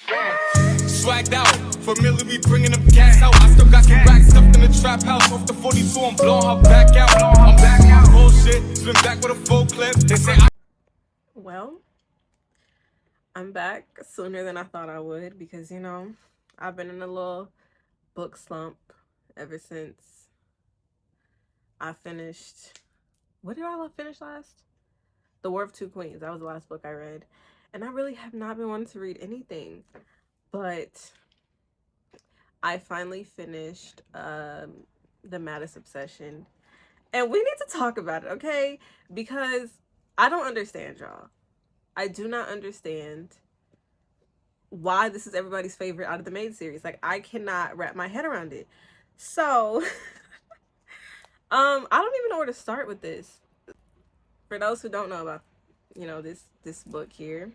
Swagged out, familiar, we bringing them gas out. I still got some racks stuffed in the trap house. Off the 42, I'm blowing her back out. I'm back out, bullshit. Spin back with a full clip. They say Well, I'm back sooner than I thought I would because, I've been in a little book slump ever since I finished. What did I finish last? The War of Two Queens. That was the last book I read. And I really have not been wanting to read anything. But I finally finished the Maddest Obsession. And we need to talk about it, okay? Because I don't understand, y'all. I do not understand why this is everybody's favorite out of the Maid series. Like, I cannot wrap my head around it. So, I don't even know where to start with this. For those who don't know about, this book here,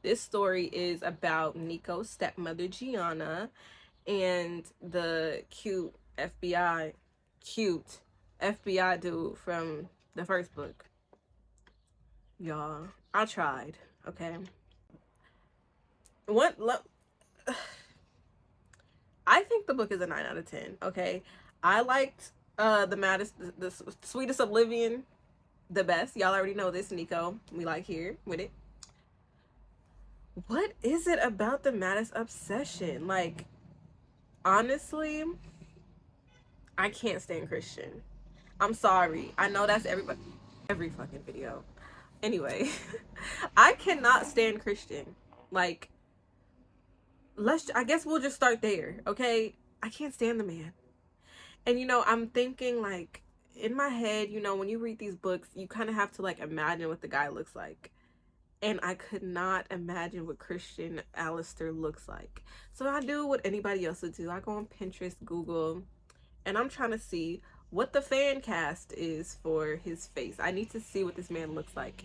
this story is about Nico's stepmother, Gianna, and the cute FBI dude from the first book. Y'all, I tried, okay? I think the book is a 9 out of 10, okay? I liked the Maddest, the Sweetest Oblivion the best. Y'all already know this, Nico. We like here with it. What is it about the Maddest obsession? Like, honestly, I can't stand Christian. I'm sorry. I know that's every fucking video. Anyway, I cannot stand Christian. Like, I guess we'll just start there, okay? I can't stand the man. And I'm thinking, like, in my head, when you read these books, you kind of have to like imagine what the guy looks like. And I could not imagine what Christian Alistair looks like. So I do what anybody else would do. I go on Pinterest, Google, and I'm trying to see what the fan cast is for his face. I need to see what this man looks like.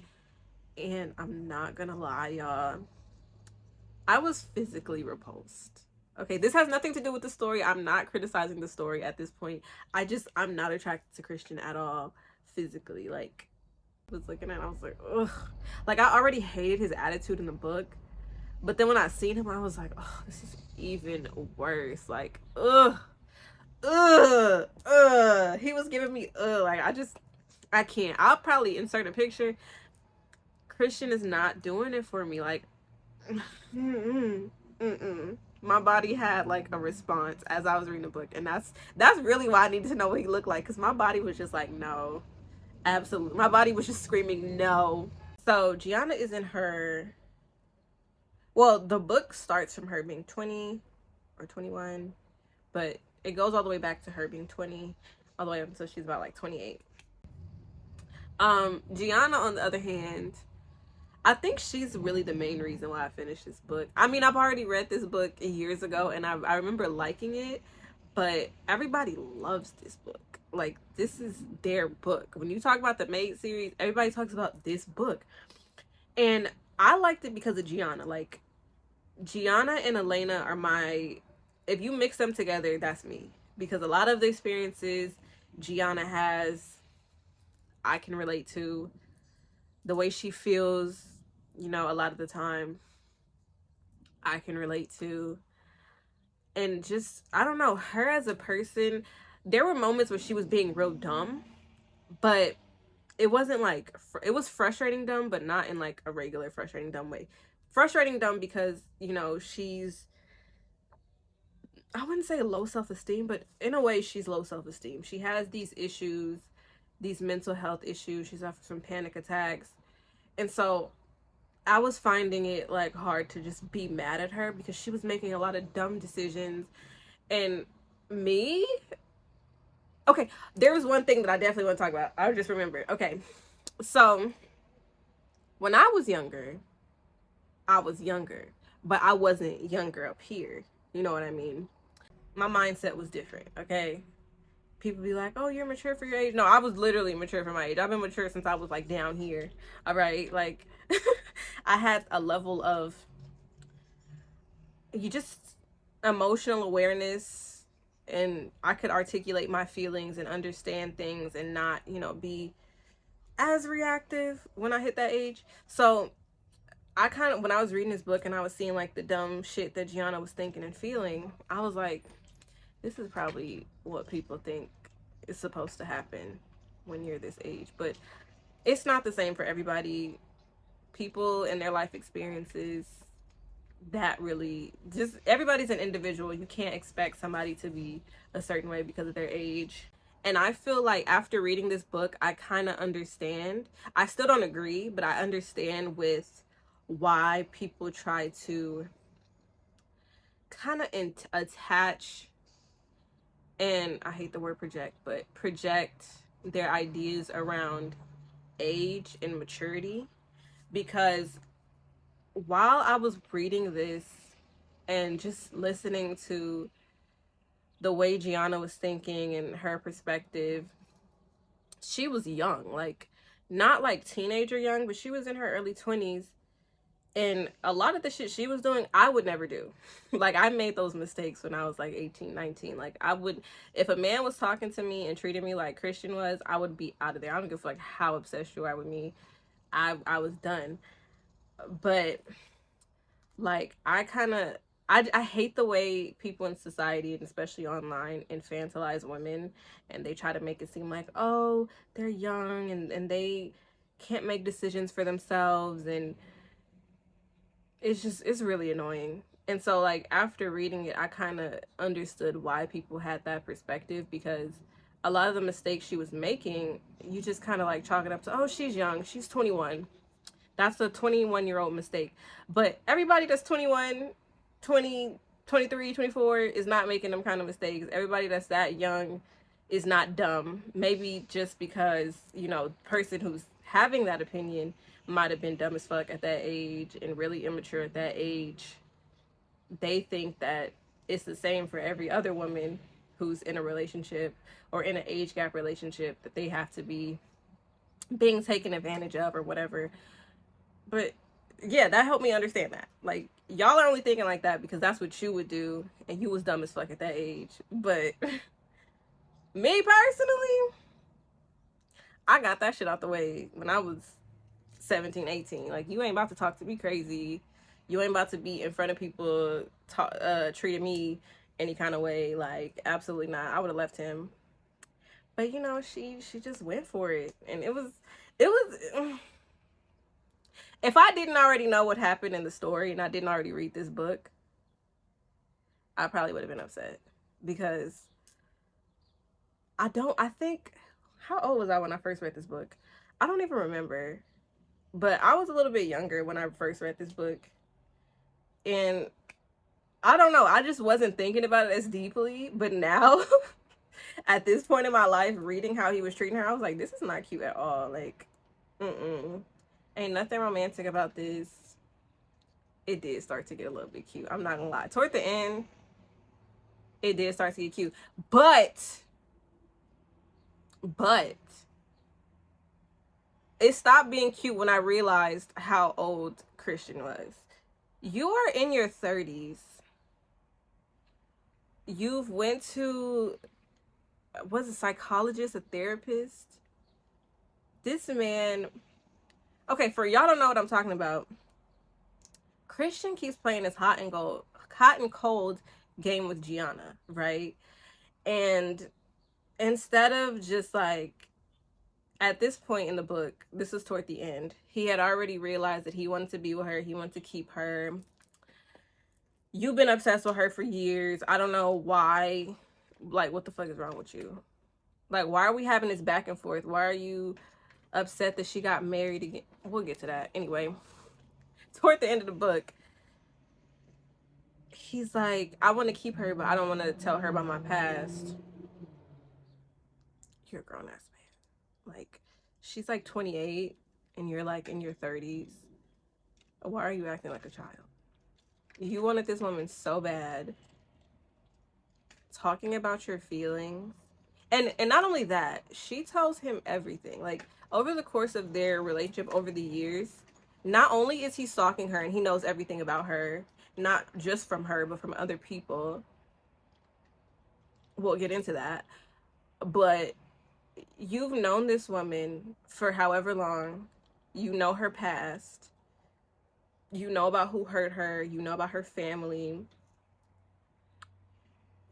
And I'm not gonna lie, y'all. I was physically repulsed. Okay, this has nothing to do with the story. I'm not criticizing the story at this point. I'm not attracted to Christian at all physically. Like, I was looking at it, I was like, ugh. Like, I already hated his attitude in the book. But then when I seen him, I was like, oh, this is even worse. Like, ugh. He was giving me, like, I can't. I'll probably insert a picture. Christian is not doing it for me. Like, my body had like a response as I was reading the book, and that's really why I needed to know what he looked like, because my body was just like, no, absolutely. My body was just screaming no. So Gianna is in her, well, the book starts from her being 20 or 21, but it goes all the way back to her being 20 all the way up until she's about like 28. Gianna, on the other hand, I think she's really the main reason why I finished this book. I mean, I've already read this book years ago, and I remember liking it, but everybody loves this book. Like, this is their book. When you talk about the Maid series, everybody talks about this book. And I liked it because of Gianna. Like, Gianna and Elena are if you mix them together, that's me. Because a lot of the experiences Gianna has, I can relate to. The way she feels, a lot of the time, I can relate to. And just, I don't know, her as a person, there were moments where she was being real dumb, but it wasn't like, it was frustrating dumb, but not in like a regular frustrating dumb way. Frustrating dumb because, she's, I wouldn't say low self-esteem, but in a way she's low self-esteem. She has these issues, these mental health issues. She suffers from panic attacks. And so I was finding it like hard to just be mad at her because she was making a lot of dumb decisions. And me, okay, there was one thing that I definitely want to talk about. I just remembered. Okay, so when I was younger, but I wasn't younger up here. You know what I mean? My mindset was different, okay? People be like, oh, you're mature for your age. No, I was literally mature for my age. I've been mature since I was like down here. All right. Like, I had a level of, emotional awareness, and I could articulate my feelings and understand things and not, be as reactive when I hit that age. So I kind of, when I was reading this book and I was seeing like the dumb shit that Gianna was thinking and feeling, I was like, this is probably what people think is supposed to happen when you're this age. But it's not the same for everybody. People and their life experiences, that really, just everybody's an individual. You can't expect somebody to be a certain way because of their age. And I feel like after reading this book, I kind of understand. I still don't agree, but I understand with why people try to kind of attach, and I hate the word project, but project their ideas around age and maturity. Because while I was reading this and just listening to the way Gianna was thinking and her perspective, she was young, like not like teenager young, but she was in her early 20s. And a lot of the shit she was doing, I would never do. Like, I made those mistakes when I was like 18, 19. Like, I would, if a man was talking to me and treating me like Christian was, I would be out of there. I don't give a fuck how obsessed you are with me. I was done. But like, I hate the way people in society, and especially online, infantilize women, and they try to make it seem like, oh, they're young and they can't make decisions for themselves, and it's really annoying. And so like after reading it, I kind of understood why people had that perspective, because a lot of the mistakes she was making, you just kind of like chalk it up to, oh, she's young, she's 21. That's a 21-year-old mistake. But everybody that's 21, 20, 23, 24 is not making them kind of mistakes. Everybody that's that young is not dumb. Maybe just because, you know, the person who's having that opinion might have been dumb as fuck at that age and really immature at that age. They think that it's the same for every other woman who's in a relationship or in an age gap relationship, that they have to be being taken advantage of or whatever. But yeah, that helped me understand that. Like, y'all are only thinking like that because that's what you would do, and you was dumb as fuck at that age. But me personally, I got that shit out the way when I was 17, 18. Like, you ain't about to talk to me crazy. You ain't about to be in front of people treating me any kind of way. Like, absolutely not. I would have left him. But you know, she just went for it, and it was if I didn't already know what happened in the story and I didn't already read this book, I probably would have been upset. Because I think, how old was I when I first read this book? I don't even remember. But I was a little bit younger when I first read this book. And I don't know, I just wasn't thinking about it as deeply. But now, at this point in my life, reading how he was treating her, I was like, this is not cute at all. Like, ain't nothing romantic about this. It did start to get a little bit cute. I'm not gonna lie. Toward the end, it did start to get cute. But it stopped being cute when I realized how old Christian was. You are in your 30s. You've went to, was a psychologist, a therapist? This man, okay, for y'all don't know what I'm talking about, Christian keeps playing this hot and cold game with Gianna, right? And instead of just like, at this point in the book, this is toward the end, he had already realized that he wanted to be with her. He wanted to keep her. You've been obsessed with her for years. I don't know why. Like, what the fuck is wrong with you? Like, why are we having this back and forth? Why are you upset that she got married again? We'll get to that. Anyway, toward the end of the book, he's like, I want to keep her, but I don't want to tell her about my past. You're a grown-ass man. Like, she's like 28 and you're like in your 30s. Why are you acting like a child? You wanted this woman so bad. Talking about your feelings. And not only that, she tells him everything. Like, over the course of their relationship, over the years, not only is he stalking her and he knows everything about her, not just from her, but from other people. We'll get into that. But you've known this woman for however long. You know her past. You know about who hurt her, you know about her family.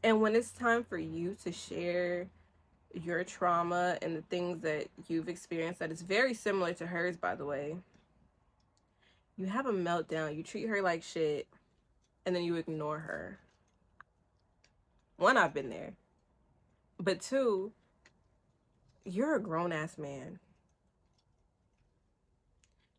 And when it's time for you to share your trauma and the things that you've experienced that is very similar to hers, by the way, you have a meltdown, you treat her like shit, and then you ignore her. One, I've been there. But two, you're a grown-ass man.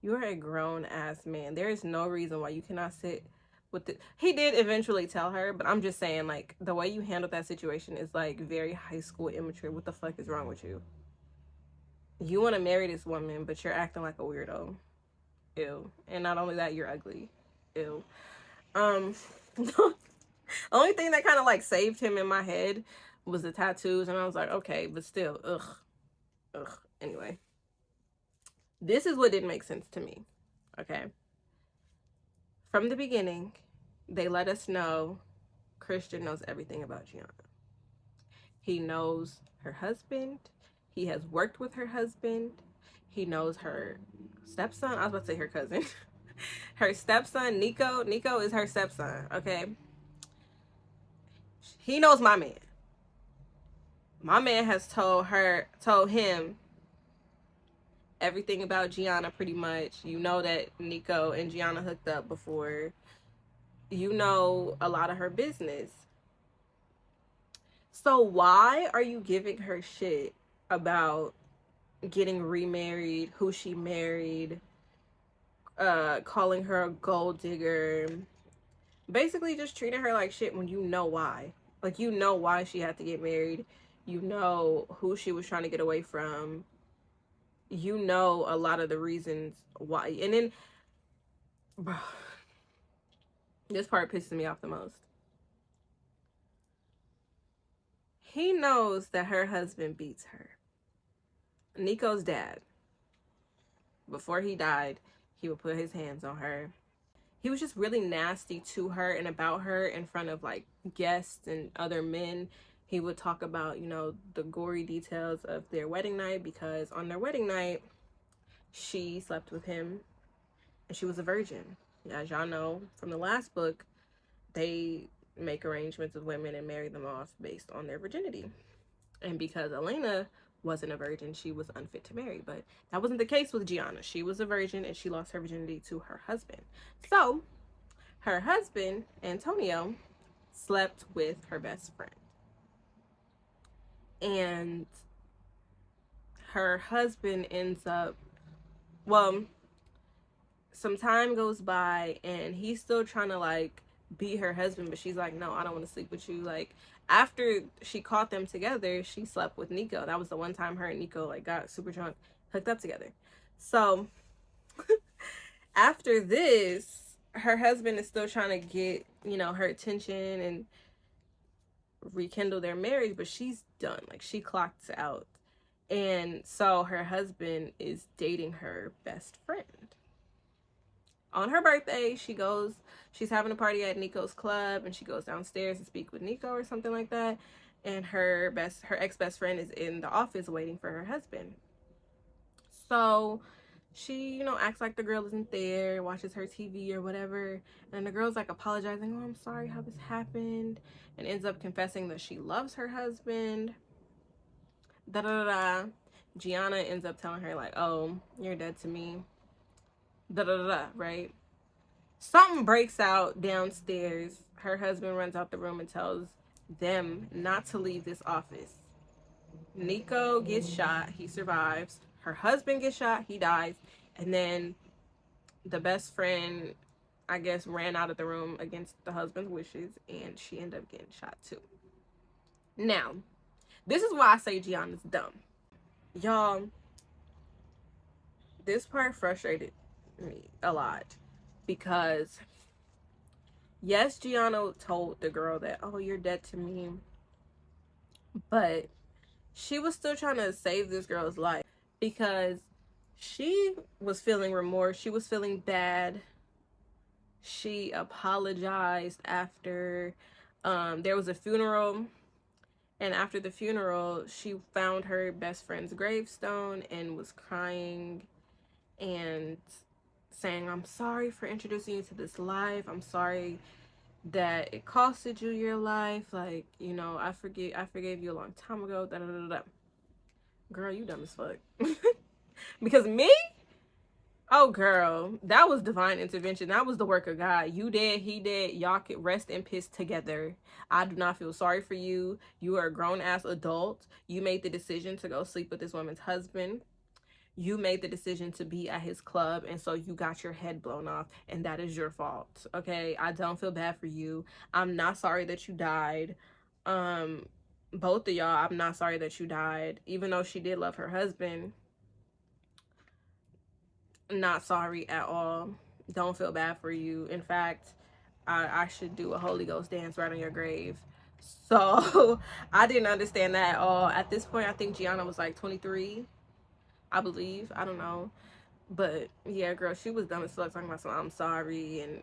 You're a grown-ass man. There is no reason why you cannot sit with the... He did eventually tell her, but I'm just saying, like, the way you handled that situation is, like, very high school immature. What the fuck is wrong with you? You want to marry this woman, but you're acting like a weirdo. Ew. And not only that, you're ugly. Ew. The only thing that kind of, like, saved him in my head was the tattoos, and I was like, okay, but still, ugh. Anyway. This is what didn't make sense to me, okay? From the beginning, they let us know Christian knows everything about Gianna. He knows her husband. He has worked with her husband. He knows her stepson. I was about to say her cousin. Her stepson, Nico. Nico is her stepson, okay? He knows my man. My man has told him everything about Gianna, pretty much. You know that Nico and Gianna hooked up before. You know a lot of her business. So why are you giving her shit about getting remarried, who she married, calling her a gold digger, basically just treating her like shit when you know why? Like, you know why she had to get married. You know who she was trying to get away from. You know a lot of the reasons why. And then, bro, this part pisses me off the most. He knows that her husband beats her. Nico's dad, before he died, he would put his hands on her. He was just really nasty to her and about her in front of, like, guests and other men. He would talk about, you know, the gory details of their wedding night, because on their wedding night, she slept with him and she was a virgin. As y'all know from the last book, they make arrangements with women and marry them off based on their virginity. And because Elena wasn't a virgin, she was unfit to marry. But that wasn't the case with Gianna. She was a virgin and she lost her virginity to her husband. So her husband, Antonio, slept with her best friend. And her husband ends up, well, some time goes by and he's still trying to, like, be her husband, but she's like, no, I don't want to sleep with you. Like, after she caught them together, she slept with Nico. That was the one time her and Nico, like, got super drunk, hooked up together. So after this, her husband is still trying to get, you know, her attention and rekindle their marriage, but she's done. Like, she clocked out. And so her husband is dating her best friend. On her birthday, she's having a party at Nico's club, and she goes downstairs to speak with Nico or something like that. And her ex-best friend is in the office waiting for her husband. So she, you know, acts like the girl isn't there, watches her TV or whatever. And the girl's, like, apologizing, oh, I'm sorry how this happened. And ends up confessing that she loves her husband. Da-da-da-da. Gianna ends up telling her, like, oh, you're dead to me. Da-da-da-da, right? Something breaks out downstairs. Her husband runs out the room and tells them not to leave this office. Nico gets shot. He survives. Her husband gets shot. He dies. And then the best friend, I guess, ran out of the room against the husband's wishes, and she ended up getting shot too. Now, this is why I say Gianna's dumb. Y'all, this part frustrated me a lot, because yes, Gianna told the girl that, oh, you're dead to me, but she was still trying to save this girl's life, because she was feeling remorse. She was feeling bad. She apologized after there was a funeral, and after the funeral she found her best friend's gravestone and was crying and saying, I'm sorry for introducing you to this life. I'm sorry that it costed you your life. Like, you know, I forgave you a long time ago. Da, da, da, da. Girl, you dumb as fuck. Because me? Oh, girl, that was divine intervention. That was the work of God. You dead, he dead. Y'all could rest in peace together. I do not feel sorry for you. You are a grown-ass adult. You made the decision to go sleep with this woman's husband. You made the decision to be at his club, and so you got your head blown off, and that is your fault. Okay, I don't feel bad for you. I'm not sorry that you died. Both of y'all, I'm not sorry that you died. Even though she did love her husband, not sorry at all. Don't feel bad for you. In fact, I should do a Holy Ghost dance right on your grave. So I didn't understand that at all. At this point, I think Gianna was like 23, I believe. I don't know. But yeah, girl, she was dumb as fuck talking about something. I'm sorry. And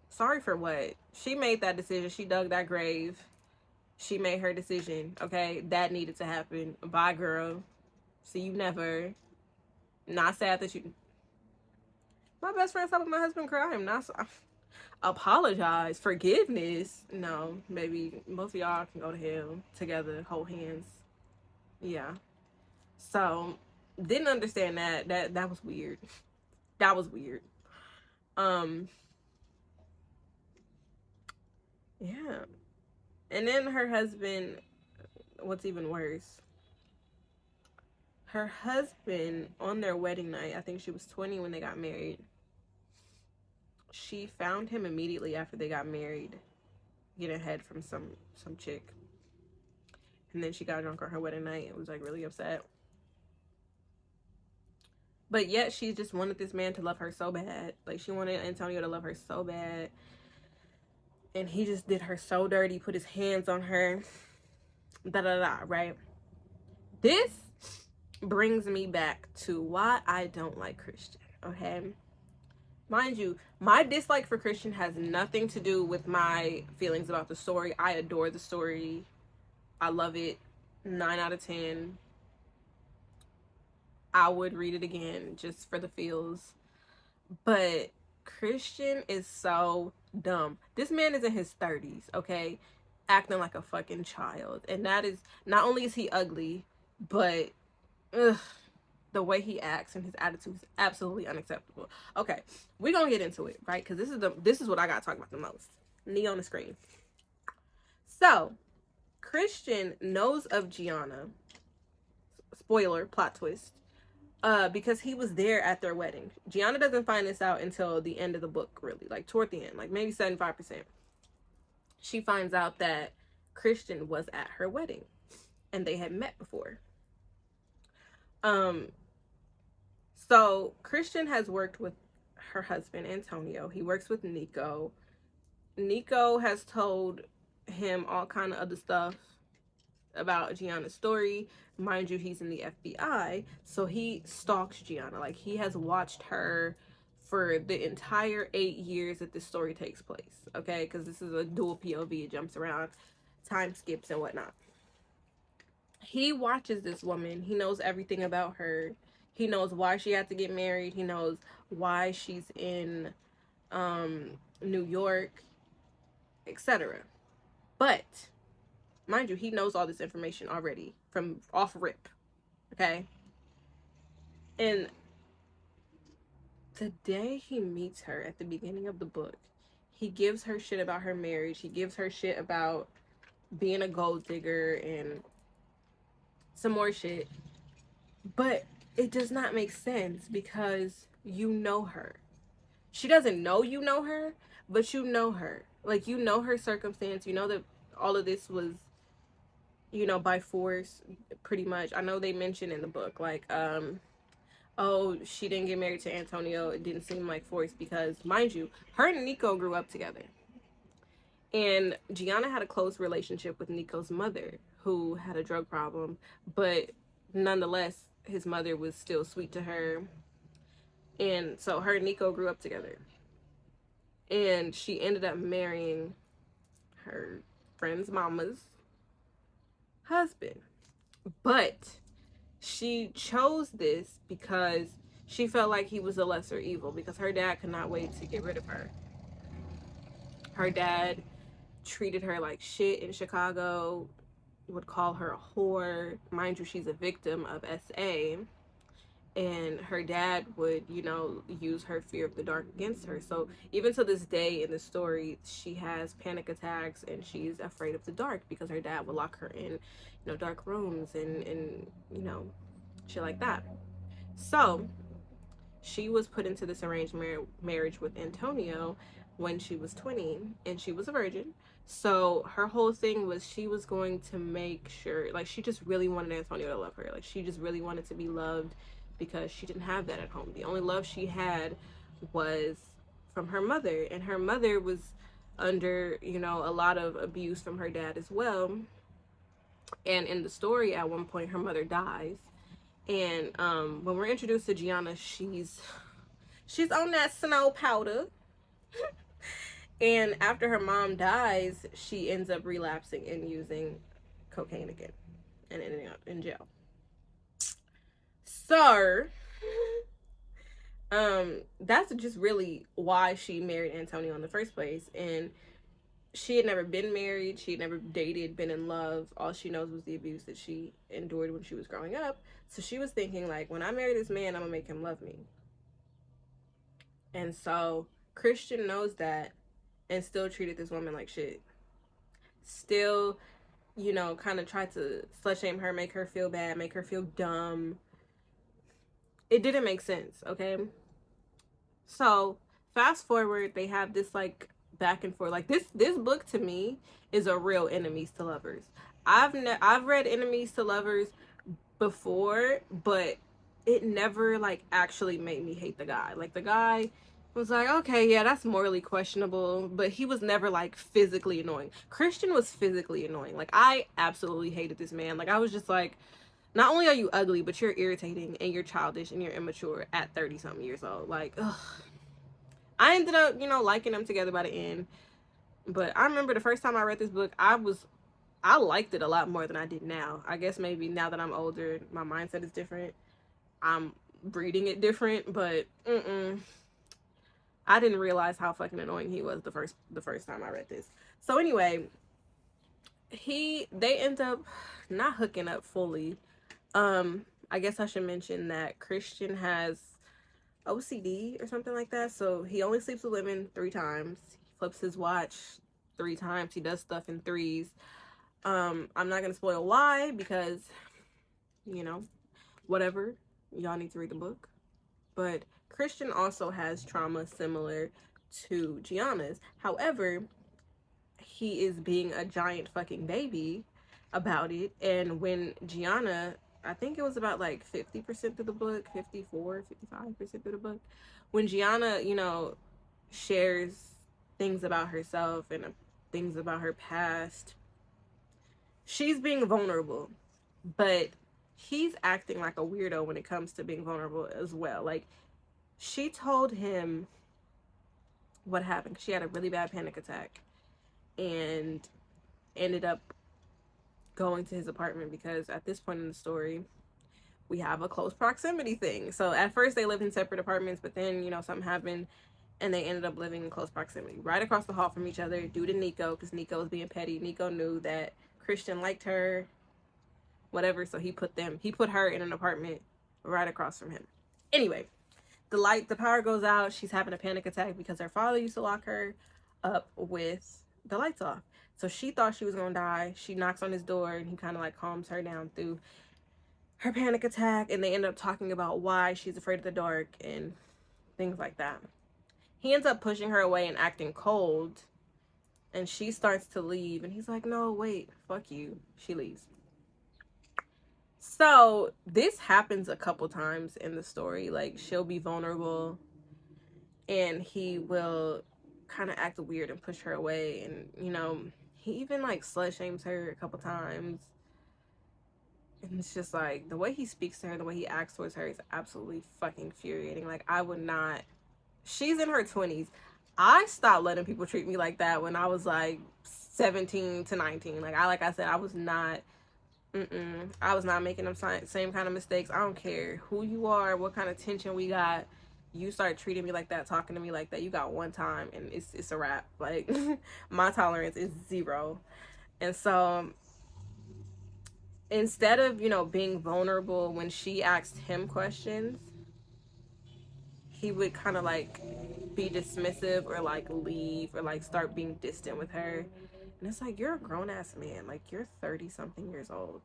sorry for what? She made that decision. She dug that grave. She made her decision. Okay, that needed to happen. Bye, girl. See you never. Not sad that you. My best friend saw my husband cry. I'm not. Apologize. Forgiveness. No, maybe both of y'all can go to hell together. Hold hands. Yeah. So didn't understand that. That was weird. That was weird. Yeah. And then her husband, what's even worse, her husband on their wedding night, I think she was 20 when they got married. She found him immediately after they got married, getting head from some chick. And then she got drunk on her wedding night and was like really upset. But yet she just wanted this man to love her so bad. Like, she wanted Antonio to love her so bad. And he just did her so dirty, put his hands on her. Da-da-da, right? This brings me back to why I don't like Christian, okay? Mind you, my dislike for Christian has nothing to do with my feelings about the story. I adore the story. I love it. 9 out of 10. I would read it again just for the feels. But Christian is so dumb. This man is in his 30s, okay? Acting like a fucking child. And that is, not only is he ugly, but the way he acts and his attitude is absolutely unacceptable. Okay, we're gonna get into it, right? Because this is what I gotta talk about the most. Knee on the screen. So, Christian knows of Gianna. Spoiler, plot twist. Because he was there at their wedding. Gianna doesn't find this out until the end of the book, really. Like, toward the end. Like, maybe 75%. She finds out that Christian was at her wedding. And they had met before. So Christian has worked with her husband, Antonio. He works with Nico. Nico has told him all kind of other stuff about Gianna's story. Mind you, he's in the FBI, so he stalks Gianna. Like, he has watched her for the entire 8 years that this story takes place, okay? Because this is a dual POV. It jumps around, time skips and whatnot. He watches this woman. He knows everything about her. He knows why she had to get married. He knows why she's in New York, etc. But mind you, he knows all this information already from off rip, okay? And the day he meets her at the beginning of the book, he gives her shit about her marriage. He gives her shit about being a gold digger and some more shit. But it does not make sense because you know her. She doesn't know you know her, but you know her. Like, you know her circumstance. You know that all of this was, you know, by force, pretty much. I know they mentioned in the book, like, oh, she didn't get married to Antonio. It didn't seem like force because, mind you, her and Nico grew up together. And Gianna had a close relationship with Nico's mother, who had a drug problem. But nonetheless, his mother was still sweet to her. And so her and Nico grew up together. And she ended up marrying her friend's mama's husband. But she chose this because She felt like he was the lesser evil because her dad could not wait to get rid of her. Her dad treated her like shit in Chicago, would call her a whore. Mind you, she's a victim of SA. And her dad would, use her fear of the dark against her. So even to this day in the story, she has panic attacks and she's afraid of the dark because her dad would lock her in, dark rooms and shit like that. So she was put into this arranged marriage with Antonio when she was 20 and she was a virgin. So her whole thing was she was going to make sure, like, she just really wanted Antonio to love her. Like, she just really wanted to be loved because she didn't have that at home. The only love she had was from her mother, and her mother was under, a lot of abuse from her dad as well. And in the story, at one point, her mother dies. And when we're introduced to Gianna, she's on that snow powder. And after her mom dies, she ends up relapsing and using cocaine again and ending up in jail. So, that's just really why she married Antonio in the first place. And she had never been married. She had never dated, been in love. All she knows was the abuse that she endured when she was growing up. So she was thinking, like, when I marry this man, I'm gonna make him love me. And so Christian knows that and still treated this woman like shit. Still, kind of tried to slut shame her, make her feel bad, make her feel dumb. It didn't make sense, okay? So fast forward, they have this like back and forth. Like this book to me is a real enemies to lovers. I've read enemies to lovers before, but it never like actually made me hate the guy. Like the guy was like, okay, yeah, that's morally questionable, but he was never like physically annoying. Christian was physically annoying. Like I absolutely hated this man. Like I was just like, not only are you ugly, but you're irritating and you're childish and you're immature at 30 something years old. Like, ugh. I ended up, liking them together by the end. But I remember the first time I read this book, I liked it a lot more than I did now. I guess maybe now that I'm older, my mindset is different. I'm reading it different, but I didn't realize how fucking annoying he was the first time I read this. So anyway, they end up not hooking up fully. I guess I should mention that Christian has OCD or something like that. So he only sleeps with women 3 times. He flips his watch 3 times. He does stuff in threes. I'm not gonna spoil why because, whatever. Y'all need to read the book. But Christian also has trauma similar to Gianna's. However, he is being a giant fucking baby about it. And when Gianna, I think it was about like 50% of the book, 54, 55% of the book, when Gianna, shares things about herself and things about her past, she's being vulnerable, but he's acting like a weirdo when it comes to being vulnerable as well. Like, she told him what happened. She had a really bad panic attack and ended up going to his apartment because at this point in the story, we have a close proximity thing. So at first they lived in separate apartments, but then, something happened and they ended up living in close proximity, right across the hall from each other due to Nico, because Nico was being petty. Nico knew that Christian liked her, whatever, so he put her in an apartment right across from him. Anyway, the power goes out. She's having a panic attack because her father used to lock her up with the lights off. So she thought she was gonna die. She knocks on his door and he kind of like calms her down through her panic attack, and they end up talking about why she's afraid of the dark and things like that. He ends up pushing her away and acting cold, and she starts to leave and he's like, no, wait, fuck you. She leaves. So this happens a couple times in the story. Like, she'll be vulnerable and he will kind of act weird and push her away, and he even like slut shames her a couple times, and it's just like the way he speaks to her, the way he acts towards her is absolutely fucking infuriating. Like, I would not. She's in her 20s. I stopped letting people treat me like that when I was like 17 to 19. Like I said, I was not I was not making them same kind of mistakes. I don't care who you are, what kind of tension we got. You start treating me like that, talking to me like that, you got one time, and it's a wrap. Like, my tolerance is zero. And so, instead of, being vulnerable when she asked him questions, he would kind of like be dismissive or like leave or like start being distant with her. And it's like, you're a grown ass man. Like, you're 30 something years old.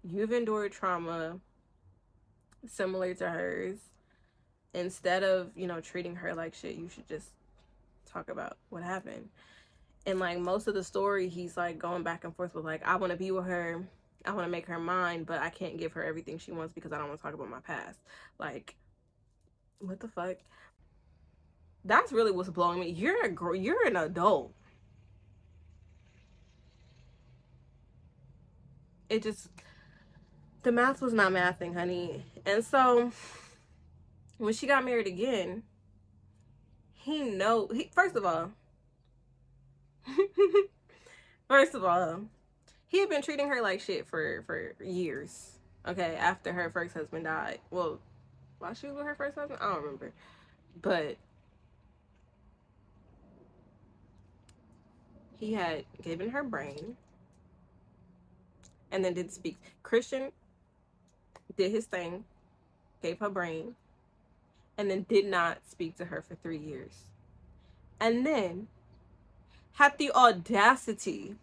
You've endured trauma similar to hers. Instead of, treating her like shit, you should just talk about what happened. And like most of the story, he's like going back and forth with like, I want to be with her, I want to make her mine, but I can't give her everything she wants because I don't want to talk about my past. Like, what the fuck? That's really what's blowing me. You're an adult. It just, the math was not mathing, honey. And so when she got married again, first of all, first of all, he had been treating her like shit for years. Okay, after her first husband died. Well, while she was with her first husband, I don't remember. But he had given her brain and then didn't speak. Christian did his thing, gave her brain, and then did not speak to her for 3 years. And then had the audacity,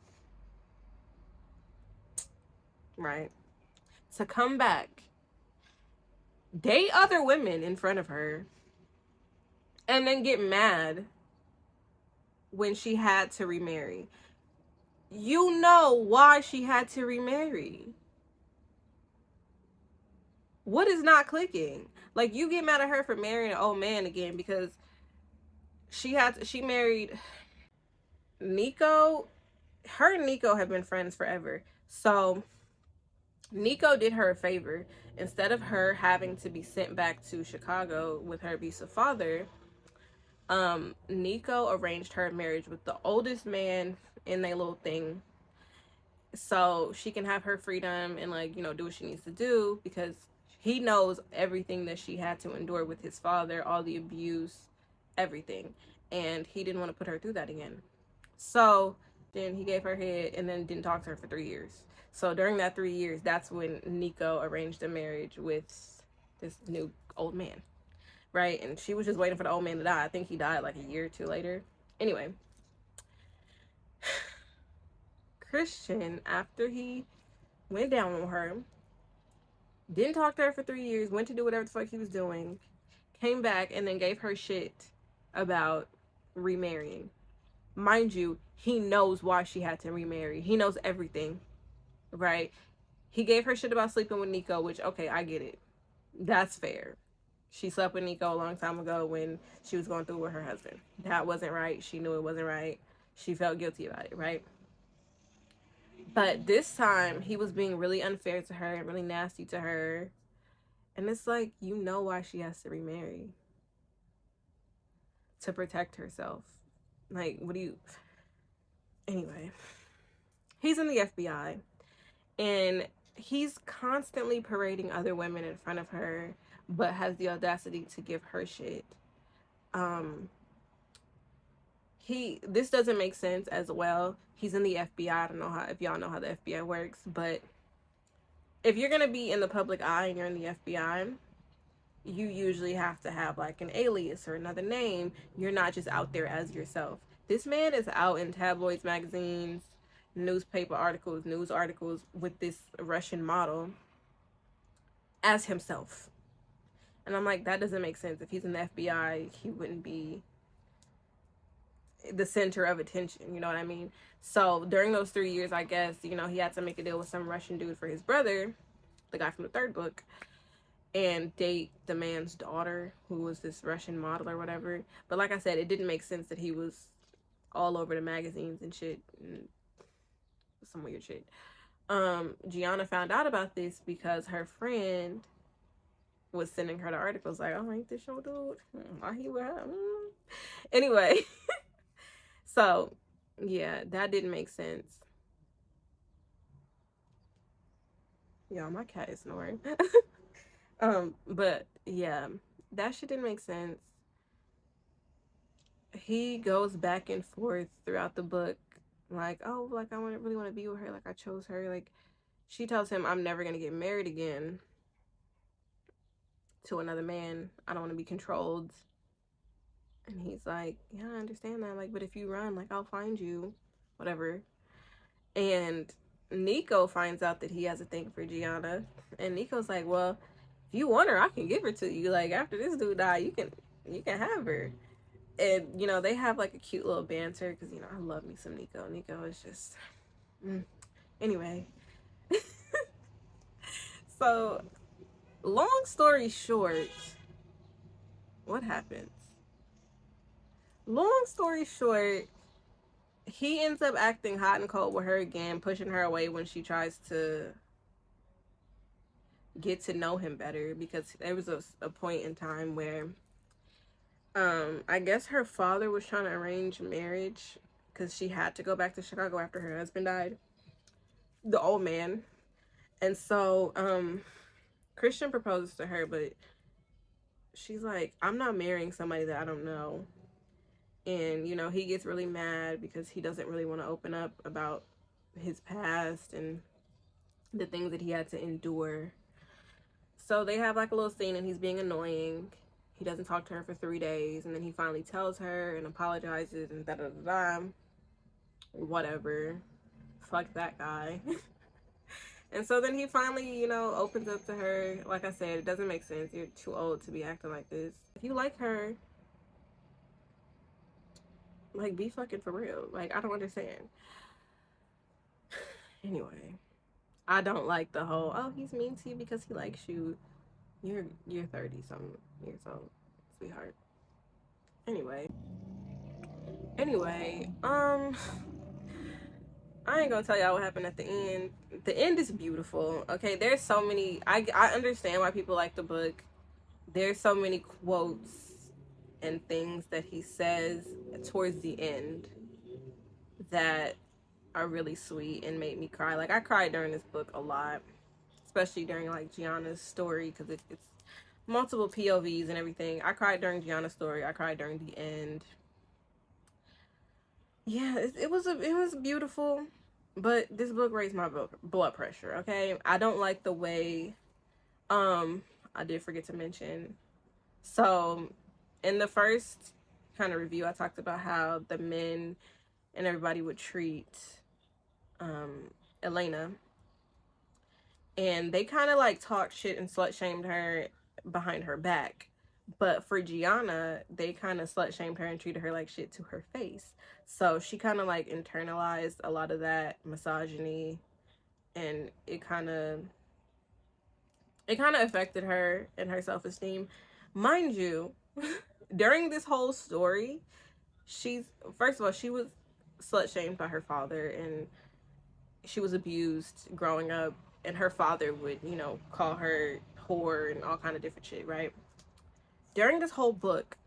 right, to come back, date other women in front of her, and then get mad when she had to remarry. You know why she had to remarry. What is not clicking? Like, you get mad at her for marrying an old man again because she married Nico. Her and Nico have been friends forever. So Nico did her a favor. Instead of her having to be sent back to Chicago with her abusive father, Nico arranged her marriage with the oldest man in their little thing, so she can have her freedom and like, do what she needs to do, because he knows everything that she had to endure with his father, all the abuse, everything, and he didn't want to put her through that again. So then he gave her head and then didn't talk to her for 3 years. So during that 3 years, that's when Nico arranged a marriage with this new old man, right? And she was just waiting for the old man to die. I think he died like a year or two later. Anyway, Christian, after he went down on her, didn't talk to her for 3 years, went to do whatever the fuck he was doing, came back and then gave her shit about remarrying. Mind you, he knows why she had to remarry. He knows everything, right? He gave her shit about sleeping with Nico, which, okay, I get it. That's fair. She slept with Nico a long time ago when she was going through with her husband. That wasn't right. She knew it wasn't right. She felt guilty about it, right? But this time, he was being really unfair to her and really nasty to her. And it's like, you know why she has to remarry. To protect herself. Like, what do you... Anyway. He's in the FBI. And he's constantly parading other women in front of her, but has the audacity to give her shit. This doesn't make sense as well. He's in the FBI. I don't know if y'all know how the FBI works, but if you're gonna be in the public eye and you're in the FBI, you usually have to have like an alias or another name. You're not just out there as yourself. This man is out in tabloids, magazines, newspaper articles, news articles with this Russian model as himself. And I'm like, that doesn't make sense. If he's in the FBI, he wouldn't be the center of attention, you know what I mean? So during those 3 years, I guess, he had to make a deal with some Russian dude for his brother, the guy from the third book, and date the man's daughter, who was this Russian model or whatever. But like I said, it didn't make sense that he was all over the magazines and shit, and some weird shit. Gianna found out about this because her friend was sending her the articles like, oh, ain't this your dude? Why he with her? Anyway. So, yeah, that didn't make sense. Yeah, my cat is snoring. But yeah, that shit didn't make sense. He goes back and forth throughout the book, like, oh, like I want really want to be with her, like I chose her. Like she tells him, I'm never gonna get married again to another man. I don't want to be controlled. And he's like, yeah, I understand that. Like, but if you run, like I'll find you, whatever. And Nico finds out that he has a thing for Gianna, and Nico's like, well, if you want her, I can give her to you. Like after this dude die, you can have her. And they have like a cute little banter because I love me some Nico. Nico is just anyway. So long story short, what happens? Long story short, he ends up acting hot and cold with her again, pushing her away when she tries to get to know him better, because there was a point in time where I guess her father was trying to arrange marriage because she had to go back to Chicago after her husband died, the old man. And so Christian proposes to her, but she's like, I'm not marrying somebody that I don't know. And he gets really mad because he doesn't really want to open up about his past and the things that he had to endure. So they have like a little scene and he's being annoying. He doesn't talk to her for 3 days, and then he finally tells her and apologizes and da da da da. Whatever. Fuck that guy. And so then he finally, opens up to her. Like I said, it doesn't make sense. You're too old to be acting like this. If you like her, like, be fucking for real. Like, I don't understand. Anyway, I don't like the whole, oh, he's mean to you because he likes you. You're 30 something years old, sweetheart. Anyway, I ain't gonna tell y'all what happened at the end. The end is beautiful. Okay, there's so many. I understand why people like the book. There's so many quotes and things that he says towards the end that are really sweet and made me cry. Like I cried during this book a lot, especially during like Gianna's story, because it's multiple POVs and everything. I cried during Gianna's story. I cried during the end. Yeah, it was beautiful, but this book raised my blood pressure. Okay, I don't like the way. I did forget to mention. So, in the first kind of review, I talked about how the men and everybody would treat Elena, and they kind of like talked shit and slut shamed her behind her back. But for Gianna, they kind of slut shamed her and treated her like shit to her face. So she kind of like internalized a lot of that misogyny, and it kind of affected her and her self-esteem. Mind you, during this whole story, first of all, she was slut shamed by her father, and she was abused growing up, and her father would, call her whore and all kind of different shit, right? During this whole book,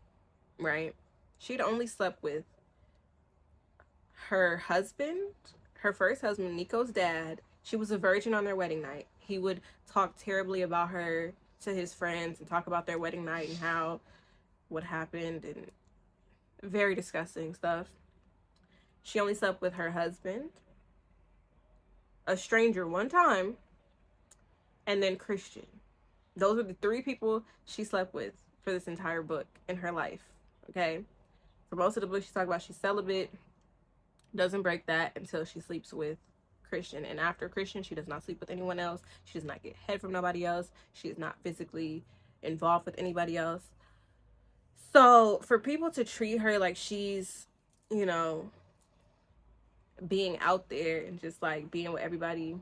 right, she'd only slept with her husband, her first husband, Nico's dad. She was a virgin on their wedding night. He would talk terribly about her to his friends and talk about their wedding night and how what happened, and very disgusting stuff. She only slept with her husband, a stranger one time, and then Christian. Those were the 3 people she slept with for this entire book in her life. Okay? For most of the book, she talked about she's celibate, doesn't break that until she sleeps with Christian. And after Christian, she does not sleep with anyone else. She does not get head from nobody else. She is not physically involved with anybody else. So for people to treat her like she's, being out there and just like being with everybody,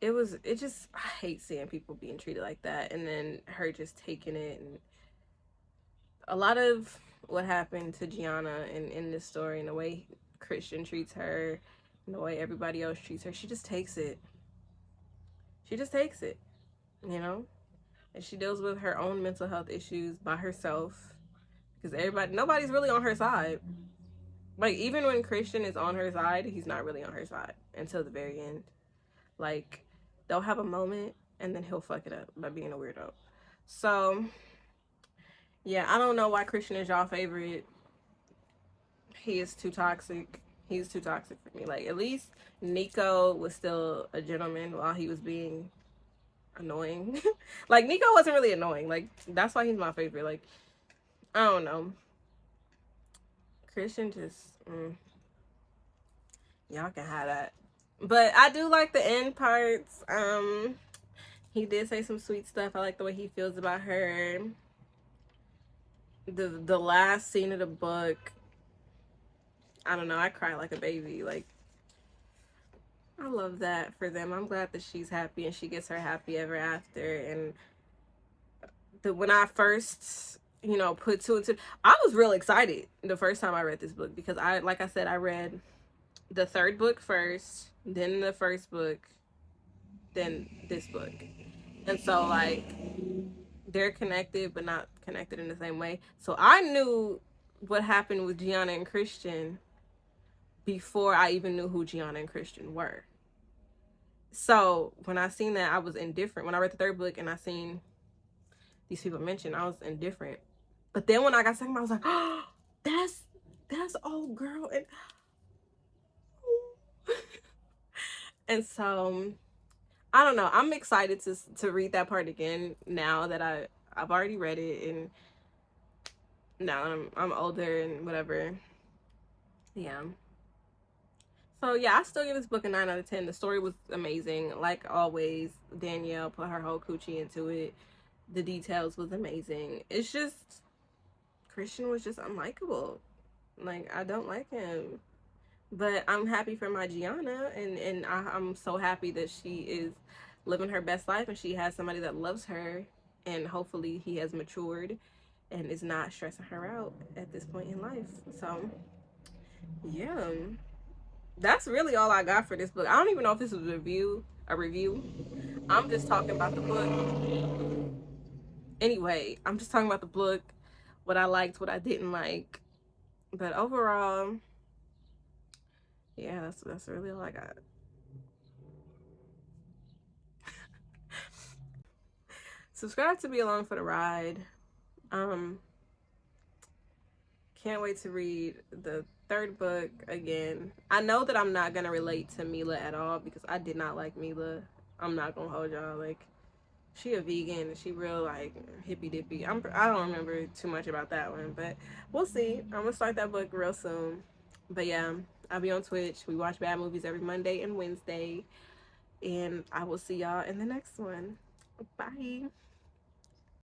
I hate seeing people being treated like that, and then her just taking it. And a lot of what happened to Gianna in this story, and the way Christian treats her and the way everybody else treats her, she just takes it. She just takes it, and she deals with her own mental health issues by herself, because nobody's really on her side. Like, even when Christian is on her side, he's not really on her side until the very end. Like, they'll have a moment and then he'll fuck it up by being a weirdo. So, yeah, I don't know why Christian is y'all favorite. He is too toxic. He's too toxic for me. Like, at least Nico was still a gentleman while he was being annoying. Like, Nico wasn't really annoying. Like, that's why he's my favorite. Like, I don't know. Christian just, y'all can have that. But I do like the end parts. He did say some sweet stuff. I like the way he feels about her. The last scene of the book, I don't know, I cry like a baby. Like, I love that for them. I'm glad that she's happy and she gets her happy ever after. And when I first, put two and two, I was real excited the first time I read this book because like I said, I read the third book first, then the first book, then this book. And so, like, they're connected but not connected in the same way. So I knew what happened with Gianna and Christian before I even knew who Gianna and Christian were. So when I seen that, I was indifferent. When I read the third book and I seen these people mentioned, I was indifferent. But then when I got second, I was like, oh, that's old girl. And so I don't know. I'm excited to read that part again now that I've already read it, and now I'm older and whatever. Yeah. So yeah, I still give this book a 9 out of 10. The story was amazing. Like always, Danielle put her whole coochie into it. The details was amazing. It's just, Christian was just unlikable. Like, I don't like him. But I'm happy for my Gianna, and I'm so happy that she is living her best life and she has somebody that loves her, and hopefully he has matured and is not stressing her out at this point in life. So yeah, that's really all I got for this book. I don't even know if this was a review. I'm just talking about the book. Anyway, I'm just talking about the book, what I liked, what I didn't like. But overall, yeah, that's really all I got. Subscribe to be along for the ride. Can't wait to read the third book again. I know that I'm not gonna relate to Mila at all because I did not like Mila. I'm not gonna hold y'all. Like, she a vegan and she real like hippy dippy. I don't remember too much about that one, but we'll see. I'm gonna start that book real soon. But yeah, I'll be on Twitch. We watch bad movies every Monday and Wednesday, and I will see y'all in the next one. Bye.